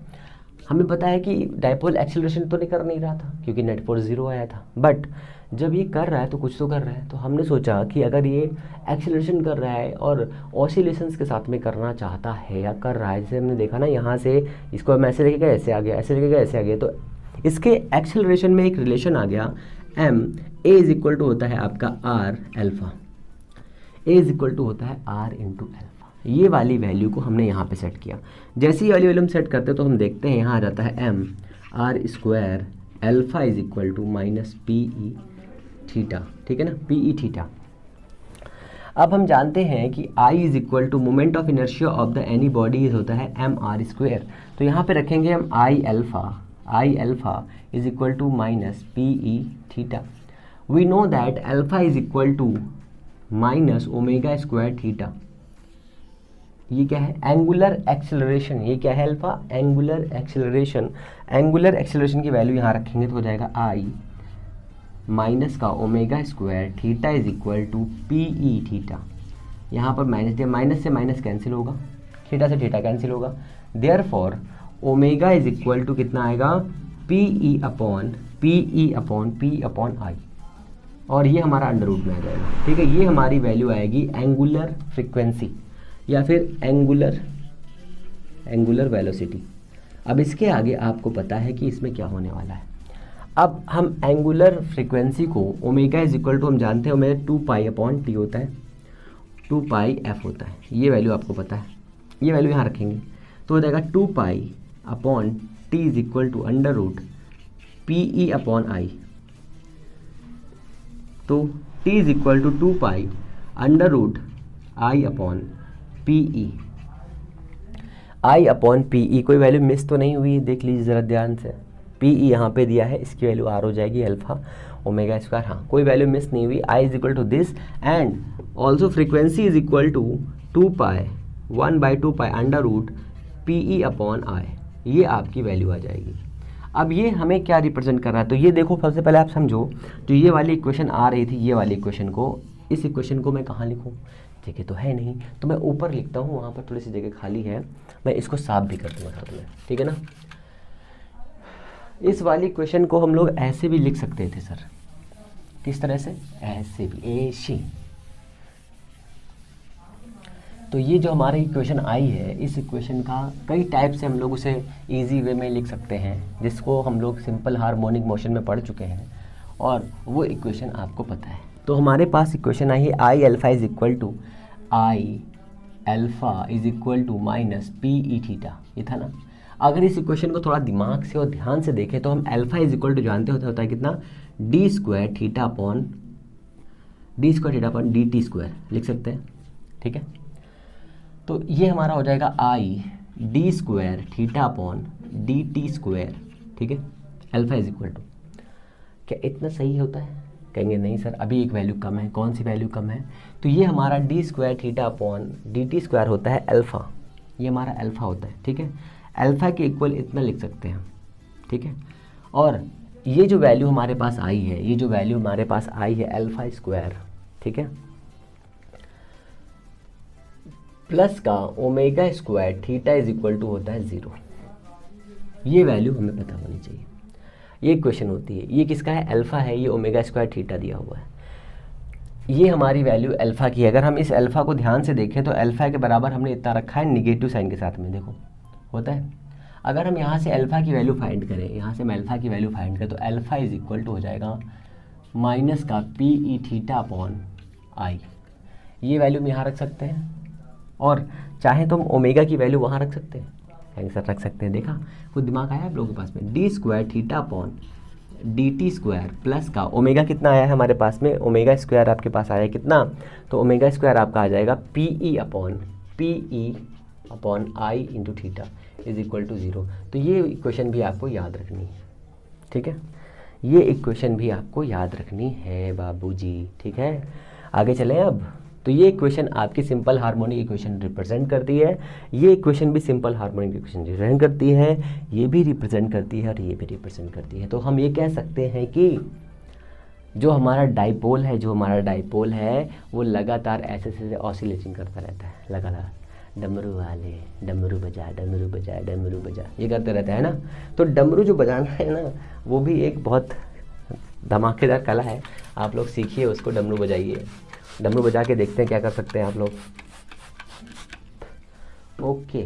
हमें पता है कि डाइपोल एक्सेलरेशन तो नहीं कर नहीं रहा था क्योंकि नेट फोर्स 0 आया था, बट जब ये कर रहा है तो कुछ तो कर रहा है, तो हमने सोचा कि अगर ये एक्सेलरेशन कर रहा है और ऑसिलेशंस के साथ में करना चाहता है या कर रहा है, जैसे हमने देखा ना यहाँ से इसको हम ऐसे लेके गए ऐसे आ गया, ऐसे लेके गए ऐसे आ गया, तो इसके एक्सेलरेशन में एक रिलेशन आ गया, M A is equal to होता है आपका R alpha, A is equal to होता है आर इंटू एल्फा। ये वाली वैल्यू को हमने यहाँ पे सेट किया। जैसे ही वाली वैल्यू हम सेट करते हैं तो हम देखते हैं यहाँ आ जाता है M R square alpha is equal to minus P E theta, ठीक है ना, पी ई थीटा। अब हम जानते हैं कि I is equal to moment of inertia of the any body is होता है एम आर स्क्वायर, तो यहाँ पे रखेंगे हम I alpha is equal to minus P E theta. We know that alpha is equal to minus omega square theta. ये क्या है, एंगुलर एक्सेलरेशन, ये क्या है alpha, angular acceleration. Angular acceleration की वैल्यू यहाँ रखेंगे तो हो जाएगा आई माइनस का omega square theta is equal to P E theta. यहाँ पर माइनस दिया, माइनस से माइनस कैंसिल होगा, थीटा से थीटा कैंसिल होगा, therefore omega is equal to कितना आएगा, पी ई अपॉन आई, और ये हमारा अंडर रूट में आ जाएगा, ठीक है। ये हमारी वैल्यू आएगी एंगुलर फ्रिक्वेंसी या फिर एंगुलर वेलोसिटी। अब इसके आगे आपको पता है कि इसमें क्या होने वाला है। अब हम एंगुलर फ्रीक्वेंसी को ओमेगा इज इक्वल टू हम जानते हैं ओमेगा 2 पाई अपॉन टी होता है, 2 पाई एफ होता है, ये वैल्यू आपको पता है, ये वैल्यू यहाँ रखेंगे तो हो जाएगा 2 pi upon T is equal to under root P E upon I. तो T is equal to 2 pi under root I upon P E, I upon P E. कोई वैल्यू मिस तो नहीं हुई, देख लीजिए ज़रा ध्यान से, पी ई यहाँ पे दिया है, इसकी वैल्यू आर हो जाएगी अल्फा ओमेगा स्क्वायर, हाँ कोई वैल्यू मिस नहीं हुई। I is equal to this and also frequency is equal to 2 pi 1/2 pi under root P E upon I, ये आपकी वैल्यू आ जाएगी। अब ये हमें क्या रिप्रेजेंट कर रहा है, तो ये देखो सबसे पहले आप समझो, जो ये वाली इक्वेशन आ रही थी, ये वाली इक्वेशन को, इस इक्वेशन को मैं कहाँ लिखूँ, जगह तो है नहीं, तो मैं ऊपर लिखता हूँ, वहाँ पर थोड़ी सी जगह खाली है, मैं इसको साफ भी कर दूँगा साथ में, ठीक है ना। इस वाली इक्वेशन को हम लोग ऐसे भी लिख सकते थे सर, किस तरह से, ऐसे भी, ऐसे। तो ये जो हमारी इक्वेशन आई है, इस इक्वेशन का कई टाइप से हम लोग उसे इजी वे में लिख सकते हैं, जिसको हम लोग सिंपल हार्मोनिक मोशन में पढ़ चुके हैं, और वो इक्वेशन आपको पता है। तो हमारे पास इक्वेशन आई है I alpha is equal to minus P E theta, ये था ना। अगर इस इक्वेशन को थोड़ा दिमाग से और ध्यान से देखें तो हम एल्फा इज इक्वल टू जानते होता है कितना, D square theta upon D T square लिख सकते हैं, ठीक है। तो ये हमारा हो जाएगा I D square theta upon D T square, ठीक है। एल्फा इज इक्वल टू, क्या इतना सही होता है, कहेंगे नहीं सर अभी एक वैल्यू कम है, कौन सी वैल्यू कम है, तो ये हमारा D square theta upon D T square होता है अल्फ़ा, ये हमारा अल्फ़ा होता है, ठीक है। अल्फ़ा के इक्वल इतना लिख सकते हैं, ठीक है। और ये जो वैल्यू हमारे पास आई है, ये जो वैल्यू हमारे पास आई है अल्फ़ा स्क्वायर, ठीक है, प्लस का omega square theta is equal to होता है 0। ये वैल्यू हमें पता होनी चाहिए, ये क्वेश्चन होती है। ये किसका है, अल्फ़ा है, ये ओमेगा स्क्वायर थीटा दिया हुआ है, ये हमारी वैल्यू अल्फ़ा की है। अगर हम इस अल्फ़ा को ध्यान से देखें तो अल्फ़ा के बराबर हमने इतना रखा है निगेटिव साइन के साथ में, देखो होता है। अगर हम यहाँ से अल्फ़ा की वैल्यू फाइंड करें, यहाँ से हम अल्फ़ा की वैल्यू फाइंड करें तो अल्फ़ा इज इक्वल टू हो जाएगा माइनस का P E theta upon I, ये वैल्यू हम यहाँ रख सकते हैं, और चाहे तो हम ओमेगा की वैल्यू वहाँ रख सकते हैं, कहेंगे सर रख सकते हैं, देखा कुछ दिमाग आया आप लोगों के पास में, D square theta upon D T square plus का ओमेगा कितना आया है हमारे पास में, ओमेगा स्क्वायर आपके पास आया है कितना, तो ओमेगा स्क्वायर आपका आ जाएगा P E upon I into theta is equal to 0। तो ये इक्वेशन भी आपको याद रखनी है, ठीक है, ये इक्वेशन भी आपको याद रखनी है बाबूजी, ठीक है। आगे चलें अब। तो ये इक्वेशन आपकी सिंपल हार्मोनिक इक्वेशन रिप्रेजेंट करती है, ये इक्वेशन भी सिंपल हार्मोनिक इक्वेशन रिप्रेजेंट करती है, ये भी रिप्रेजेंट करती है और ये भी रिप्रेजेंट करती है। तो हम ये कह सकते हैं कि जो हमारा डाइपोल है वो लगातार ऐसे ऑसिलेशन करता रहता है, लगातार डमरू वाले डमरू बजा ये करते रहता है ना। तो डमरू जो बजाना है ना वो भी एक बहुत धमाकेदार कला है, आप लोग सीखिए उसको, डमरू बजाइए, डमरू बजा के देखते हैं क्या कर सकते हैं आप लोग। ओके,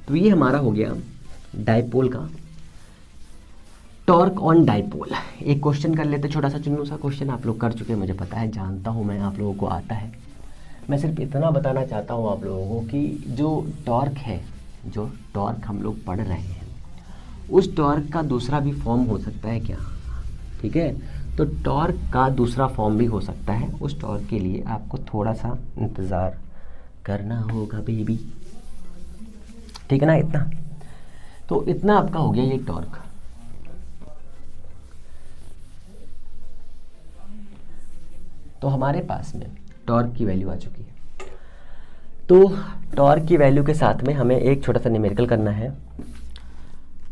तो ये हमारा हो गया डाइपोल का टॉर्क ऑन डाइपोल। एक क्वेश्चन कर लेते, छोटा सा चुन्नू सा क्वेश्चन, आप लोग कर चुके हैं मुझे पता है, जानता हूँ मैं, आप लोगों को आता है। मैं सिर्फ इतना बताना चाहता हूँ आप लोगों को कि जो टॉर्क है, जो टॉर्क हम लोग पढ़ रहे हैं, उस टॉर्क का दूसरा भी फॉर्म हो सकता है क्या, ठीक है। तो टॉर्क का दूसरा फॉर्म भी हो सकता है, उस टॉर्क के लिए आपको थोड़ा सा इंतज़ार करना होगा बेबी, ठीक है ना। इतना तो इतना आपका हो गया ये टॉर्क। तो हमारे पास में टॉर्क की वैल्यू आ चुकी है। तो टॉर्क की वैल्यू के साथ में हमें एक छोटा सा न्यूमेरिकल करना है।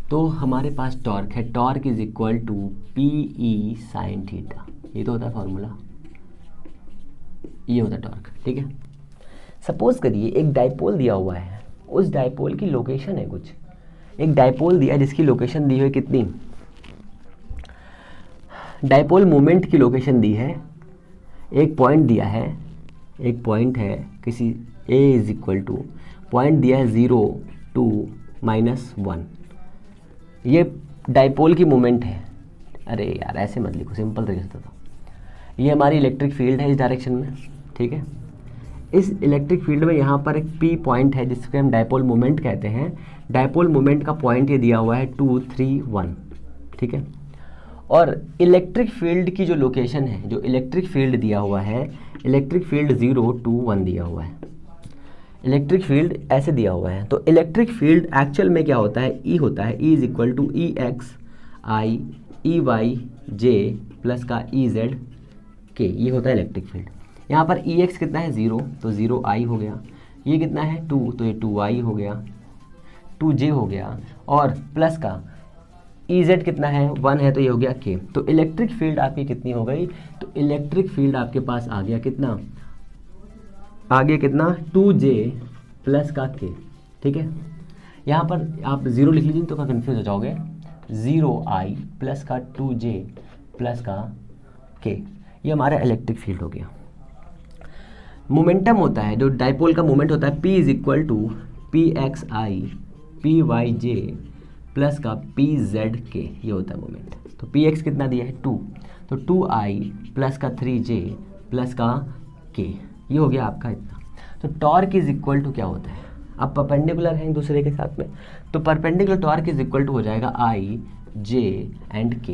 तो हमारे पास टॉर्क है, torque is equal to P E sine theta, ये तो होता है फॉर्मूला, ये होता है टॉर्क, ठीक है। सपोज करिए एक डाइपोल दिया हुआ है, उस डाइपोल की लोकेशन है कुछ, एक डाइपोल दिया जिसकी लोकेशन दी हुई कितनी, डाइपोल मोमेंट की लोकेशन दी है, एक पॉइंट दिया है, एक पॉइंट है किसी a is equal to, point दिया है 0 2 -1, ये डाइपोल की मोमेंट है। अरे यार ऐसे मत लिखो, सिंपल तरीके से बताओ। ये हमारी इलेक्ट्रिक फील्ड है इस डायरेक्शन में, ठीक है। इस इलेक्ट्रिक फील्ड में यहाँ पर एक P पॉइंट है जिसको हम डाइपोल मोमेंट कहते हैं। डाइपोल मोमेंट का पॉइंट ये दिया हुआ है 2 3 1, ठीक है। और इलेक्ट्रिक फील्ड की जो लोकेशन है, जो इलेक्ट्रिक फील्ड दिया हुआ है, इलेक्ट्रिक फील्ड 0 2 1 दिया हुआ है, इलेक्ट्रिक फील्ड ऐसे दिया हुआ है। तो इलेक्ट्रिक फील्ड एक्चुअल में क्या होता है, ई होता है, E is equal to E X I E Y J plus का ई जेड के, ये होता है इलेक्ट्रिक फील्ड। यहाँ पर ई एक्स कितना है 0, तो 0 आई हो गया, ये कितना है 2, तो ये 2 आई हो गया, 2 जे हो गया, और प्लस का ई जेड कितना है 1 है, तो ये हो गया के। तो इलेक्ट्रिक फील्ड आपकी कितनी हो गई, तो इलेक्ट्रिक फील्ड आपके पास आ गया कितना, आगे कितना 2j प्लस का k, ठीक है। यहाँ पर आप 0 लिख लीजिए तो क्या कन्फ्यूज हो जाओगे, 0i प्लस का 2j प्लस का k, ये हमारा इलेक्ट्रिक फील्ड हो गया। मोमेंटम होता है, जो डाइपोल का मोमेंट होता है, p is equal to P X I P Y J plus का पी जेड के, ये होता है मोमेंट। तो पी एक्स कितना दिया है 2, तो 2i प्लस का 3j प्लस का k, ये हो गया आपका इतना। तो टॉर्क इज इक्वल टू क्या होता है, अब परपेंडिकुलर हैं एक दूसरे के साथ में, तो perpendicular torque is equal to हो जाएगा आई जे एंड के।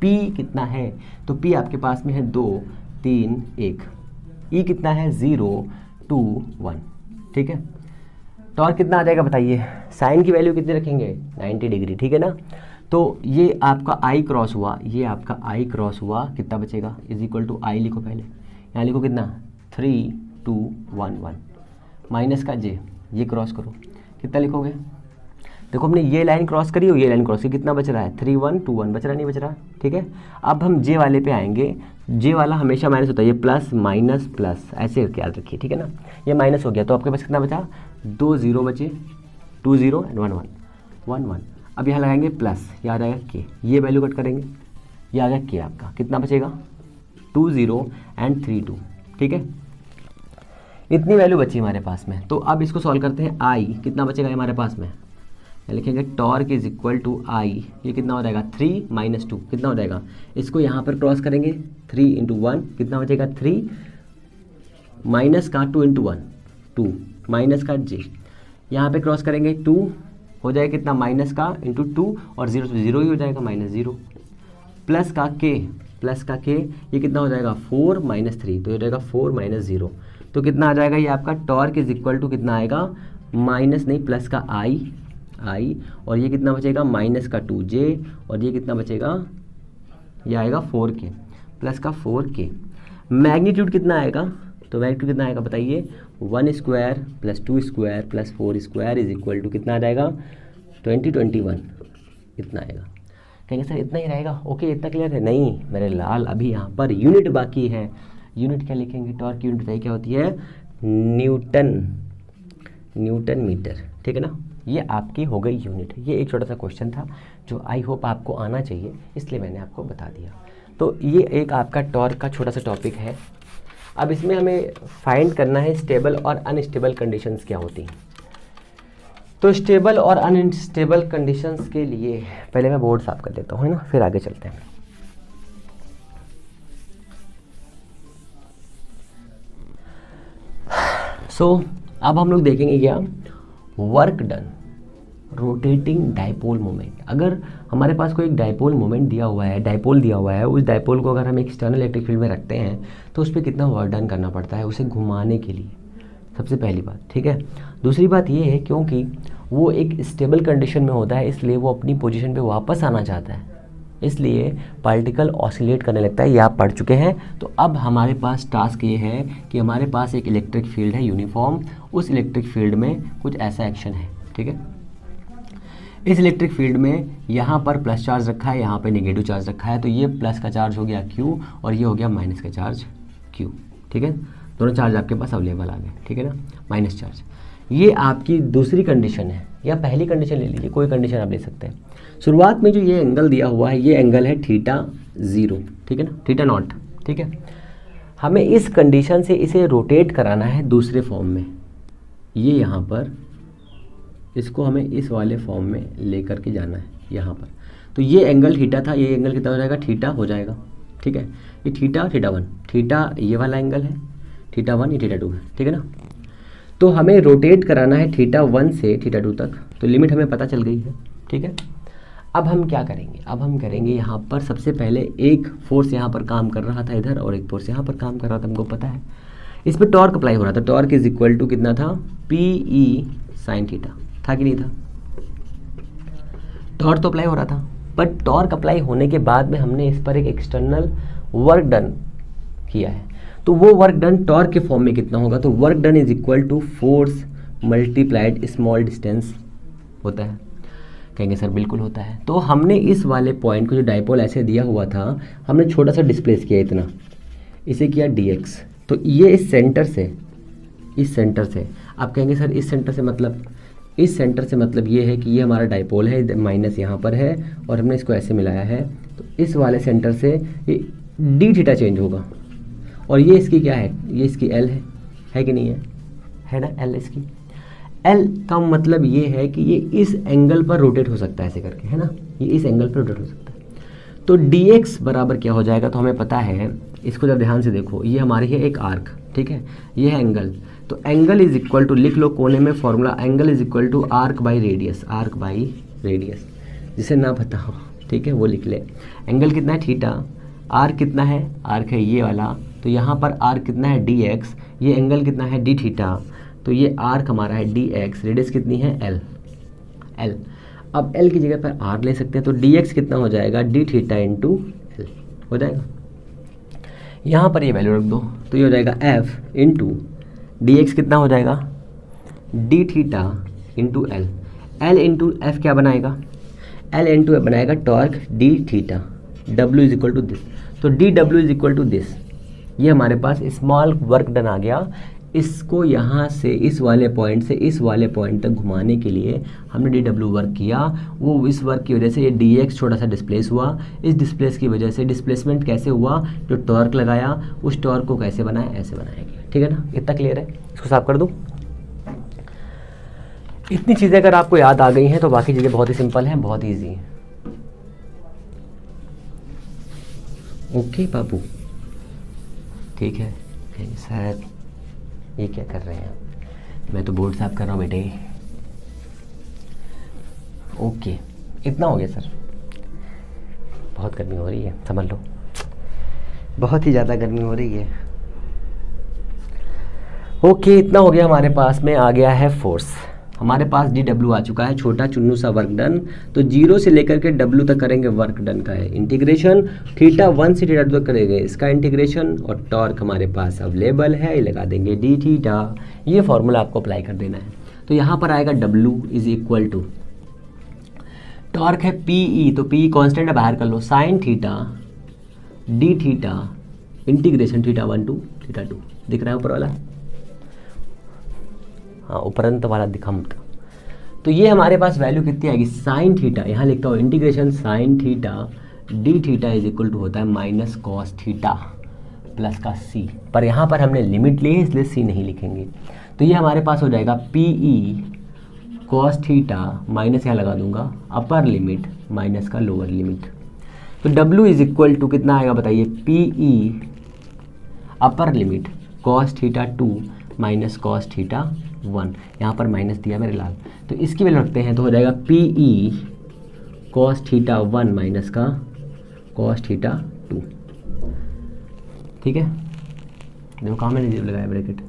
पी कितना है, तो पी आपके पास में है 2 3 1, ई कितना है 0 2 1, ठीक है। टॉर्क कितना आ जाएगा बताइए, साइन की वैल्यू कितनी रखेंगे 90 डिग्री, ठीक है ना। तो ये आपका आई क्रॉस हुआ, ये आपका आई क्रॉस हुआ, कितना बचेगा, इज इक्वल टू आई लिखो पहले, यहाँ लिखो कितना 3 2 1 1 माइनस का जे, ये क्रॉस करो, कितना लिखोगे, देखो हमने ये लाइन क्रॉस करी और ये लाइन क्रॉस की, कितना बच रहा है 3 1 2 1, बच रहा नहीं बच रहा, ठीक है। अब हम जे वाले पे आएंगे, जे वाला हमेशा माइनस होता है, ये प्लस माइनस प्लस ऐसे याद रखिए, ठीक है ना। ये माइनस हो गया तो आपके पास कितना बचा, 2 0 बचे, 2 0 एंड 1 1 1 1। अब यहाँ लगाएंगे प्लस, यहाँ आ जाएगा के, ये वैल्यू कट करेंगे, ये आ गया के, आपका कितना बचेगा 2 0 एंड 3 2, ठीक है। इतनी वैल्यू बची हमारे पास में। तो अब इसको सॉल्व करते हैं, आई कितना बचेगा हमारे पास में, लिखेंगे टॉर्क इज इक्वल टू आई, ये कितना हो जाएगा 3 - 2, कितना हो जाएगा, इसको यहाँ पर क्रॉस करेंगे 3 × 1, कितना हो जाएगा 3 माइनस का 2 × 1 2 माइनस का जे, यहाँ पे क्रॉस करेंगे 2 हो जाएगा कितना, माइनस का इंटू 2 और 0 से 0 ही हो जाएगा, -0 प्लस का के ये कितना हो जाएगा 4 - 3 तो हो जाएगा 4 - 0 तो कितना आ जाएगा ये आपका टॉर्क इज इक्वल टू कितना आएगा माइनस नहीं प्लस का आई और ये कितना बचेगा माइनस का 2j और ये कितना बचेगा ये आएगा 4k प्लस का 4k। मैग्नीट्यूड कितना आएगा तो मैग्नीट्यूड कितना आएगा बताइए 1 square plus 2 square plus 4 square is equal to कितना आ जाएगा 2021 इतना आएगा। कहेंगे सर इतना ही रहेगा, ओके इतना क्लियर है, नहीं मेरे लाल अभी यहाँ पर यूनिट बाकी है। यूनिट क्या लिखेंगे, टॉर्क की यूनिट बताइए क्या होती है, न्यूटन मीटर, ठीक है ना। ये आपकी हो गई यूनिट। ये एक छोटा सा क्वेश्चन था जो आई होप आपको आना चाहिए, इसलिए मैंने आपको बता दिया। तो ये एक आपका टॉर्क का छोटा सा टॉपिक है। अब इसमें हमें फाइंड करना है स्टेबल और अनस्टेबल कंडीशंस क्या होती हैं। तो स्टेबल और अनस्टेबल कंडीशंस के लिए पहले मैं बोर्ड साफ कर देता हूँ, है ना, फिर आगे चलते हैं। अब हम लोग देखेंगे क्या, work done rotating dipole moment. अगर हमारे पास कोई एक डाइपोल मोमेंट दिया हुआ है, डाइपोल दिया हुआ है, उस डाइपोल को अगर हम एक्सटर्नल इलेक्ट्रिक फील्ड में रखते हैं तो उस पर कितना वर्क डन करना पड़ता है उसे घुमाने के लिए, सबसे पहली बात, ठीक है। दूसरी बात ये है क्योंकि वो एक स्टेबल कंडीशन में होता है इसलिए वो अपनी पोजीशन पे वापस आना चाहता है, इसलिए पार्टिकल ऑसिलेट करने लगता है। ये आप पढ़ चुके हैं। तो अब हमारे पास टास्क ये है कि हमारे पास एक इलेक्ट्रिक फील्ड है यूनिफॉर्म, उस इलेक्ट्रिक फील्ड में कुछ ऐसा एक्शन है, ठीक है। इस इलेक्ट्रिक फील्ड में यहाँ पर प्लस चार्ज रखा है, यहाँ पे नेगेटिव चार्ज रखा है, तो ये प्लस का चार्ज हो गया Q और ये हो गया माइनस का चार्ज Q, ठीक है। दोनों चार्ज आपके पास अवेलेबल आ गए, ठीक है ना, माइनस चार्ज। ये आपकी दूसरी कंडीशन है, या पहली कंडीशन ले लीजिए, कोई कंडीशन आप ले सकते हैं। शुरुआत में जो ये एंगल दिया हुआ है ये एंगल है θ0, ठीक है ना, θ0, ठीक है। हमें इस कंडीशन से इसे रोटेट कराना है दूसरे फॉर्म में, ये यहाँ पर इसको हमें इस वाले फॉर्म में लेकर के जाना है यहाँ पर। तो ये एंगल θ था, ये एंगल कितना हो जाएगा, θ हो जाएगा, ठीक है। ये θ1, θ ये वाला एंगल है, θ1 ये θ2 है, ठीक है ना। तो हमें रोटेट कराना है θ1 से θ2 तक, तो लिमिट हमें पता चल गई है, ठीक है। अब हम क्या करेंगे, अब हम करेंगे यहाँ पर सबसे पहले एक फोर्स यहाँ पर काम कर रहा था इधर और एक फोर्स यहाँ पर काम कर रहा था, हमको पता है। इस पर टॉर्क अप्लाई हो रहा था, टॉर्क इज इक्वल टू कितना था, PE sin θ था कि नहीं था। टॉर्क तो अप्लाई हो रहा था, बट टॉर्क अप्लाई होने के बाद में हमने इस पर एक एक्सटर्नल वर्क डन किया है। तो वो वर्क डन टॉर्क के फॉर्म में कितना होगा, तो work done is equal to force multiplied small distance होता है। कहेंगे सर बिल्कुल होता है। तो हमने इस वाले पॉइंट को जो डाइपोल ऐसे दिया हुआ था, हमने छोटा सा डिस्प्लेस किया इतना, इसे किया dx। तो ये इस सेंटर से आप कहेंगे सर इस सेंटर से मतलब, इस सेंटर से मतलब ये है कि ये हमारा डाइपोल है, माइनस यहाँ पर है और हमने इसको ऐसे मिलाया है, तो इस वाले सेंटर से ये dθ चेंज होगा। और ये इसकी क्या है, ये इसकी L है कि नहीं है ना, L इसकी। L का मतलब ये है कि ये इस एंगल पर रोटेट हो सकता है ऐसे करके, है ना, ये इस एंगल पर रोटेट हो सकता है। तो dx बराबर क्या हो जाएगा, तो हमें पता है, इसको जब ध्यान से देखो, ये हमारी है एक आर्क, ठीक है, ये है एंगल। तो एंगल इज इक्वल टू, लिख लो कोने में formula, angle is equal to arc by radius, arc by radius, जिसे ना पता हो, ठीक है, वो लिख ले। एंगल कितना है θ, आर्क कितना है, आर्क है ये वाला, तो यहाँ पर आर्क कितना है dx, ये एंगल कितना है dθ, तो ये आर्क हमारा है dx, रेडियस कितनी है L। अब L की जगह पर R ले सकते हैं, तो dx कितना हो जाएगा, dθ इंटू L हो जाएगा। यहाँ पर ये वैल्यू रख दो, तो ये हो जाएगा F इंटू dx कितना हो जाएगा, dθ into L। L into F क्या बनाएगा, L इंटू F बनाएगा torque dθ, W is equal to this, तो dW is equal to this. ये हमारे पास स्मॉल वर्क डन आ गया। इसको यहाँ से इस वाले पॉइंट से इस वाले पॉइंट तक घुमाने के लिए हमने dW वर्क किया। वो इस वर्क की वजह से ये dx छोटा सा डिस्प्लेस हुआ, इस डिस्प्लेस की वजह से डिस्प्लेसमेंट कैसे हुआ, जो टॉर्क लगाया उस टॉर्क को कैसे बनाया, ऐसे बनाया गया, ठीक है ना। इतना क्लियर है, इसको साफ कर दूँ। इतनी चीज़ें अगर आपको याद आ गई हैं तो बाकी चीज़ें बहुत ही सिंपल हैं, बहुत ईजी हैं। ओके बाबू, ठीक है। सर ये क्या कर रहे हैं, मैं तो बोर्ड साफ कर रहा हूँ बेटे। ओके, इतना हो गया सर। बहुत गर्मी हो रही है, समझ लो, बहुत ही ज़्यादा गर्मी हो रही है। ओके, इतना हो गया। हमारे पास में आ गया है फोर्स, हमारे पास डी डब्ल्यू आ चुका है, छोटा चुन्नू सा वर्क डन। तो 0 से लेकर के डब्ल्यू तक करेंगे वर्क डन का है इंटीग्रेशन, थीटा 1 से थीटा 2 तक करेंगे इसका इंटीग्रेशन, और टॉर्क हमारे पास अवेलेबल है, लगा देंगे डी थीटा। ये फॉर्मूला आपको अप्लाई कर देना है। तो यहाँ पर आएगा W is equal to, torque है पी ई, तो पी कॉन्स्टेंट है, बाहर कर लो, sine theta D theta integration theta 1 to theta 2। दिख रहा है ऊपर वाला? हाँ, उपरंत वाला दिखा मुझको। तो ये हमारे पास वैल्यू कितनी आएगी, साइन थीटा, यहाँ लिखता हूँ integration sine theta D theta is equal to होता है माइनस कॉस थीटा प्लस का सी, पर यहाँ पर हमने लिमिट ली है इसलिए सी नहीं लिखेंगे। तो ये हमारे पास हो जाएगा P E cos theta minus यहाँ लगा दूंगा अपर लिमिट माइनस का लोअर लिमिट। तो W इज इक्वल टू कितना आएगा बताइए, P E upper limit cos theta 2 minus cos theta 1, यहाँ पर माइनस दिया मेरे लाल, तो इसकी वैल्यू रखते हैं तो हो जाएगा P E cos theta 1 minus का कॉस थीटा 2। ठीक है, देखो कहाँ मैंने जीरो लगाया ब्रैकेट,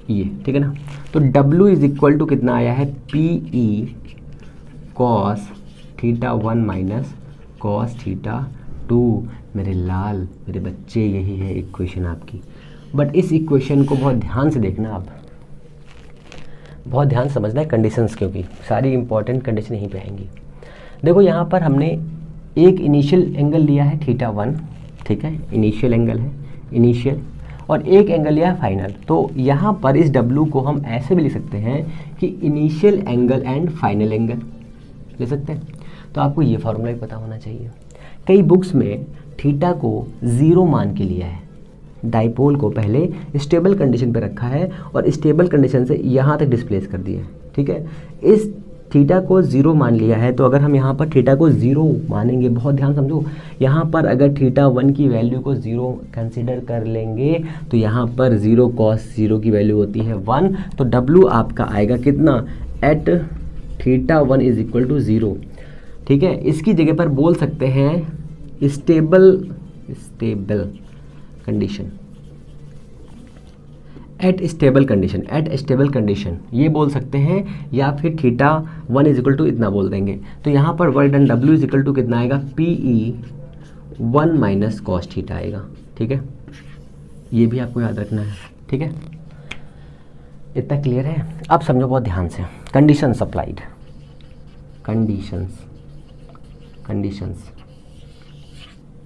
ये ठीक है ना। तो W इज इक्वल टू कितना आया है, P E cos theta 1 minus cos theta 2। मेरे लाल, मेरे बच्चे, यही है इक्वेशन आपकी। बट इस इक्वेशन को बहुत ध्यान से देखना, आप बहुत ध्यान समझना है कंडीशंस, क्योंकि सारी इंपॉर्टेंट कंडीशन यहीं पे आएंगी। देखो यहाँ पर हमने एक इनिशियल एंगल लिया है थीटा 1, ठीक है, इनिशियल एंगल है इनिशियल, और एक एंगल लिया है फाइनल। तो यहाँ पर इस W को हम ऐसे भी लिख सकते हैं कि initial angle and final angle ले सकते हैं। तो आपको ये फार्मूला भी पता होना चाहिए। कई बुक्स में थीटा को 0 मान के लिया है, डाइपोल को पहले स्टेबल कंडीशन पे रखा है और स्टेबल कंडीशन से यहाँ तक डिस्प्लेस कर दिया है, ठीक है। इस थीटा को 0 मान लिया है, तो अगर हम यहाँ पर थीटा को 0 मानेंगे, बहुत ध्यान समझो, यहाँ पर अगर थीटा 1 की वैल्यू को 0 कंसिडर कर लेंगे तो यहाँ पर 0 cos 0 की वैल्यू होती है 1। तो W आपका आएगा कितना, at theta 1 is equal to 0, ठीक है। इसकी जगह पर बोल सकते हैं stable condition, at stable condition ये बोल सकते हैं, या फिर थीटा 1 इज इक्वल टू इतना बोल देंगे। तो यहाँ पर work done W is equal to कितना आएगा, P E 1 minus cos theta आएगा, ठीक है। ये भी आपको याद रखना है, ठीक है। इतना क्लियर है? अब समझो बहुत ध्यान से, कंडीशंस अप्लाइड, कंडीशंस,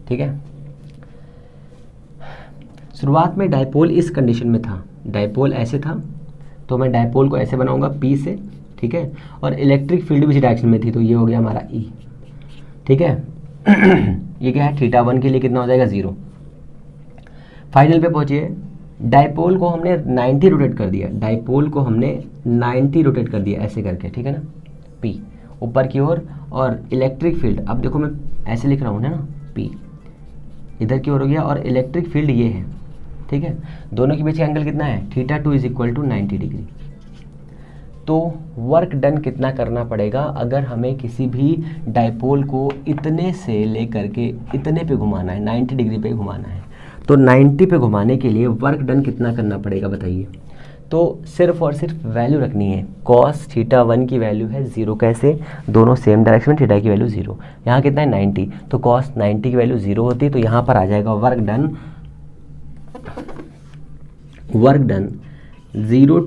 ठीक है। शुरुआत में डाइपोल इस कंडीशन में था, डाइपोल ऐसे था, तो मैं डाइपोल को ऐसे बनाऊंगा P से, ठीक है, और इलेक्ट्रिक फील्ड भी इस डायरेक्शन में थी, तो ये हो गया हमारा E, ठीक है। ये क्या है, थीटा 1 के लिए कितना हो जाएगा, 0। फाइनल पे पहुंचिए, डाइपोल को हमने 90 रोटेट कर दिया, डाइपोल को हमने 90 रोटेट कर दिया ऐसे करके, ठीक है ना, P ऊपर की ओर, और इलेक्ट्रिक फील्ड, अब देखो मैं ऐसे लिख रहा हूँ ना, P इधर की ओर हो गया, और इलेक्ट्रिक फील्ड ये है, ठीक है। दोनों के बीच का एंगल कितना है, theta 2 is equal to 90 degree. तो वर्क डन कितना करना पड़ेगा, अगर हमें किसी भी डाइपोल को इतने से लेकर के इतने पे घुमाना है, 90 डिग्री पे घुमाना है, तो 90 पे घुमाने के लिए वर्क डन कितना करना पड़ेगा बताइए। तो सिर्फ और सिर्फ वैल्यू रखनी है, कॉस थीटा 1 की वैल्यू है 0, कैसे, दोनों सेम डायरेक्शन में, थीटा की वैल्यू 0, यहाँ कितना है 90, तो कॉस 90 की वैल्यू 0 होती है, तो यहाँ पर आ जाएगा work done 0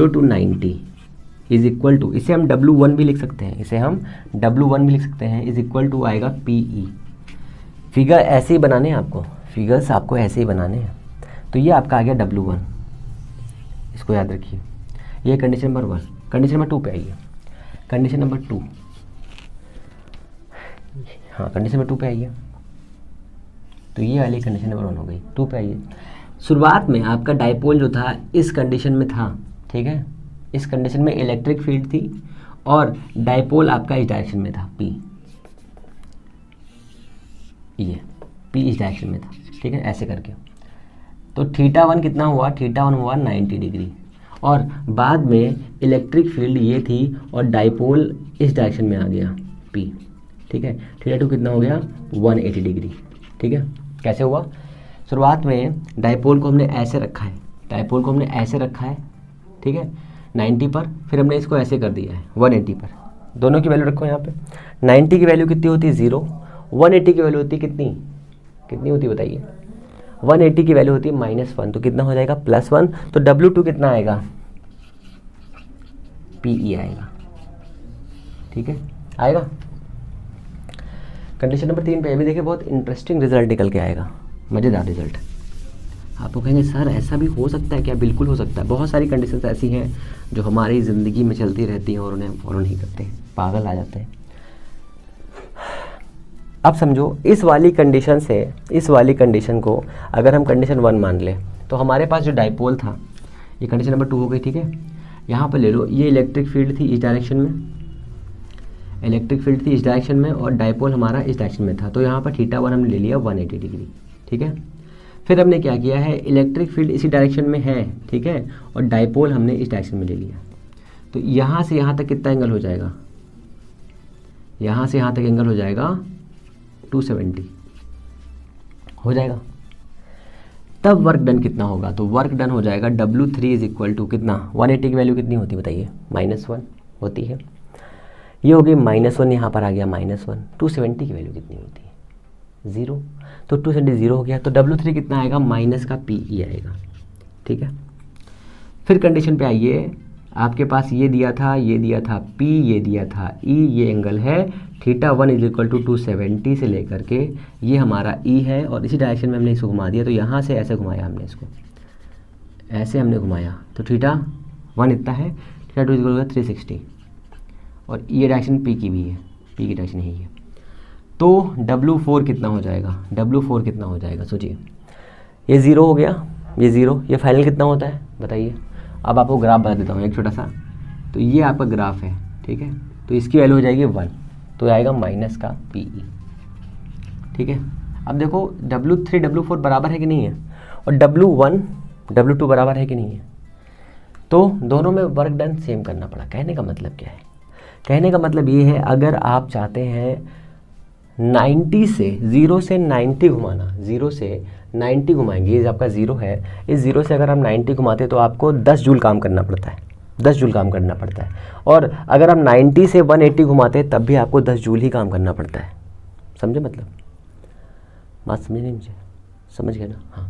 to 90 is equal to, इसे हम W1 भी लिख सकते हैं, इज इक्वल टू आएगा PE। फिगर ऐसे ही बनाने हैं आपको, फिगर्स आपको ऐसे ही बनाने हैं। तो ये आपका आ गया W1, इसको याद रखिए। ये कंडीशन नंबर 1। कंडीशन नंबर 2 पे आइए, कंडीशन नंबर 2, हाँ कंडीशन नंबर 2 पे आइए। तो ये वाली कंडीशन नंबर 1 हो गई, 2 पे आइए। शुरुआत में आपका डाइपोल जो था इस कंडीशन में था, ठीक है, इस कंडीशन में इलेक्ट्रिक फील्ड थी, और डाइपोल आपका इस डायरेक्शन में था, P, ये P इस डायरेक्शन में था, ठीक है, ऐसे करके। तो थीटा 1 कितना हुआ, थीटा 1 हुआ 90 डिग्री, और बाद में इलेक्ट्रिक फील्ड ये थी और डाइपोल इस डायरेक्शन में आ गया P, ठीक है। θ2 कितना हो गया 180 डिग्री, ठीक है। कैसे हुआ, शुरुआत में डाइपोल को हमने ऐसे रखा है, डाइपोल को हमने ऐसे रखा है, ठीक है 90 पर, फिर हमने इसको ऐसे कर दिया है 180 पर। दोनों की वैल्यू रखो यहाँ पे। 90 की वैल्यू कितनी होती है 0, 180 की वैल्यू होती है कितनी, कितनी होती है बताइए, 180 की वैल्यू होती है -1, तो कितना हो जाएगा +1। तो W2 कितना आएगा, PE आएगा, ठीक है, आएगा। कंडीशन नंबर 3 पे अभी देखिए बहुत इंटरेस्टिंग रिजल्ट निकल के आएगा, मज़ेदार रिजल्ट। आप लोग कहेंगे सर ऐसा भी हो सकता है क्या? बिल्कुल हो सकता है। बहुत सारी कंडीशंस ऐसी हैं जो हमारी ज़िंदगी में चलती रहती हैं और उन्हें फॉलो नहीं करते हैं, पागल आ जाते हैं। अब समझो इस वाली कंडीशन से, इस वाली कंडीशन को अगर हम कंडीशन 1 मान लें तो हमारे पास जो डाइपोल था, ये कंडीशन नंबर 2 हो गई, ठीक है। यहाँ पर ले लो, ये इलेक्ट्रिक फील्ड थी इस डायरेक्शन में, इलेक्ट्रिक फील्ड थी इस डायरेक्शन में और डाइपोल हमारा इस डायरेक्शन में था, तो यहाँ पर θ1 हमने ले लिया 180 डिग्री, ठीक है। फिर हमने क्या किया है, इलेक्ट्रिक फील्ड इसी डायरेक्शन में है, ठीक है, और डाइपोल हमने इस डायरेक्शन में ले लिया, तो यहाँ से यहाँ तक कितना एंगल हो जाएगा, यहाँ से यहाँ तक एंगल हो जाएगा 270 हो जाएगा। तब वर्क डन कितना होगा, तो वर्क डन हो जाएगा W3 इज इक्वल टू कितना, 180 की वैल्यू कितनी होती है बताइए, -1 होती है, ये हो गई -1, यहाँ पर आ गया -1, 270 की वैल्यू कितनी होती है 0, तो 270 0 हो गया, तो W3 कितना आएगा, माइनस का PE आएगा, ठीक है। फिर कंडीशन पे आइए, आपके पास ये दिया था, ये दिया था P, ये दिया था E, ये एंगल है θ1 इज इक्वल टू 270 से लेकर के ये हमारा E है, और इसी डायरेक्शन में हमने इसको घुमा दिया, तो यहाँ से ऐसे घुमाया हमने इसको, ऐसे हमने घुमाया, तो θ1 इतना है, θ2 इज इक्वल टू 360, और ये डायरेक्शन P की भी है, P की डायरेक्शन यही है, तो W4 कितना हो जाएगा, W4 कितना हो जाएगा सोचिए, ये 0 हो गया, ये 0, ये फाइनल कितना होता है बताइए। अब आपको ग्राफ बता देता हूँ एक छोटा सा, तो ये आपका ग्राफ है, ठीक है, तो इसकी वैल्यू हो जाएगी 1, तो आएगा माइनस का PE, ठीक है। अब देखो W3 W4 बराबर है कि नहीं है, और W1 W2 बराबर है कि नहीं है, तो दोनों में वर्क डन सेम करना पड़ा। कहने का मतलब क्या है, कहने का मतलब ये है अगर आप चाहते हैं 90 से 0 से 90 घुमाना, 0 से 90 घुमाएंगे, ये आपका 0 है, इस 0 से अगर हम 90 घुमाते तो आपको 10 जूल काम करना पड़ता है, 10 जूल काम करना पड़ता है, और अगर हम 90 से 180 घुमाते तब भी आपको 10 जूल ही काम करना पड़ता है। समझे मतलब, बात समझे नहीं मुझे, समझ गए ना? हाँ,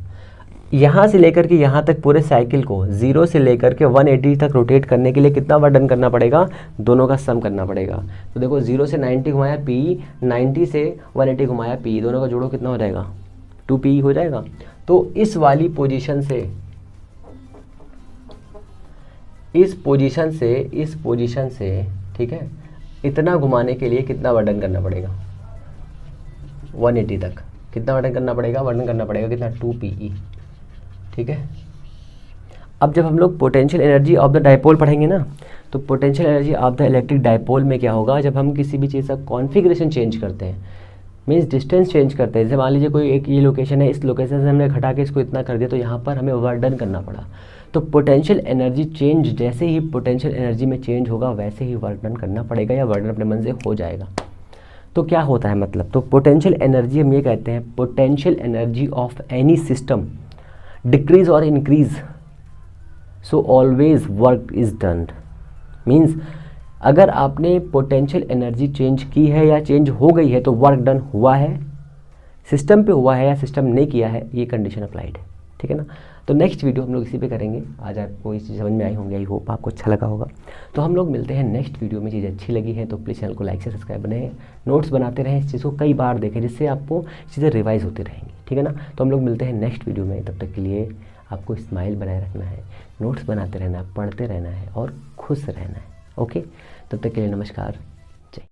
यहाँ से लेकर के यहाँ तक पूरे साइकिल को 0 से लेकर के 180 तक रोटेट करने के लिए कितना वर्क डन करना पड़ेगा, दोनों का सम करना पड़ेगा। तो देखो 0 से 90 घुमाया P, 90 से 180 घुमाया P, दोनों का जोड़ो कितना हो जाएगा, 2PE हो जाएगा। तो इस वाली पोजीशन से, इस पोजीशन से ठीक है, इतना घुमाने के लिए कितना वर्क डन करना पड़ेगा, 180 तक कितना वर्क डन करना पड़ेगा, वर्क डन करना पड़ेगा कितना, 2PE, ठीक है। अब जब हम लोग potential energy of the dipole पढ़ेंगे ना, तो potential energy of the electric dipole में क्या होगा, जब हम किसी भी चीज़ का कॉन्फ़िगरेशन चेंज करते हैं, मीन्स डिस्टेंस चेंज करते हैं, जैसे मान लीजिए कोई एक ये लोकेशन है, इस लोकेशन से हमने घटा के इसको इतना कर दिया, तो यहाँ पर हमें वर्क डन करना पड़ा। तो पोटेंशियल एनर्जी चेंज, जैसे ही पोटेंशियल एनर्जी में चेंज होगा वैसे ही वर्क डन करना पड़ेगा, या वर्क डन अपने मन से हो जाएगा। तो क्या होता है मतलब, तो पोटेंशियल एनर्जी हम ये कहते हैं, potential energy of any system decrease और increase, so always work is done. Means अगर आपने पोटेंशियल एनर्जी चेंज की है या चेंज हो गई है तो वर्क डन हुआ है, सिस्टम पे हुआ है या सिस्टम ने किया है, ये कंडीशन अप्लाइड है, ठीक है ना। तो नेक्स्ट वीडियो हम लोग इसी पे करेंगे। आज आपको इस चीज़ समझ में आई होंगी, आई होप आपको अच्छा लगा होगा। तो हम लोग मिलते हैं नेक्स्ट वीडियो में। चीज़ अच्छी लगी है तो प्लीज़ चैनल को लाइक से सब्सक्राइब बने, नोट्स बनाते रहें, इस चीज़ को कई बार देखें जिससे आपको चीज़ें रिवाइज होती रहेंगी, ठीक है ना। तो हम लोग मिलते हैं नेक्स्ट वीडियो में, तब तक के लिए आपको स्माइल बनाए रखना है, नोट्स बनाते रहना है, पढ़ते रहना है और खुश रहना है। ओके, तब तक के लिए नमस्कार।